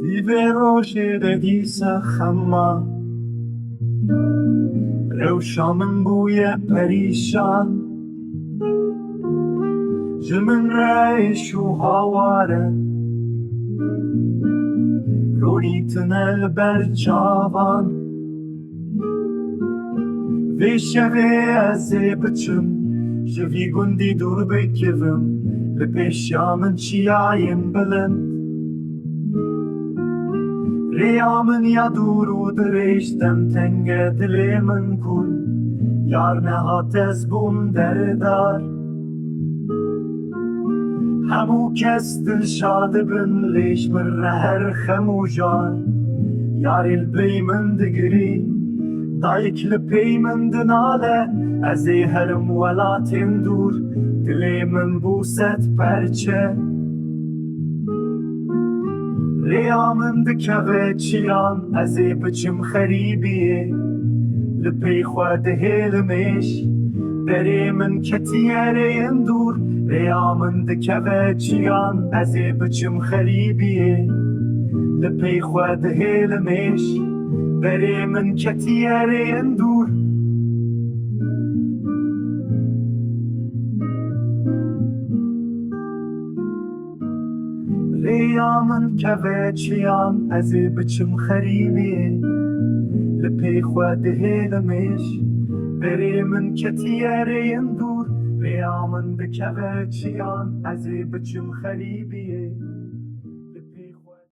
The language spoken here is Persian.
دیوه روشه دگیسه خما روشا من بوی پریشان جمن رایش و هواره رونی تنل بر چاوان ویشوه از بچم شوی گندی دور بکوم لپیشا من چیایم بلند ریا من یا دور و دریشتم تنگ دل من کن یار نهات از بوم دردار همو کس دل شاد بن لیش من هر خمو جان یار البی من دگری دایک لپی من دناله از هرم ولاتم دور دل من بوست پرچه ریا من دکوه چیان از بچم خریبیه لپی خود هیلمش بری من کتیاره اندور ریا من دکوه چیان از بچم خریبیه لپی خود هیلمش بری من کتیاره اندور ریا من کوه چیان از بچم خریبیه لپی خود هیلمش بری من کتیاره اندور ریا من دکوه چیان از بچم خریبیه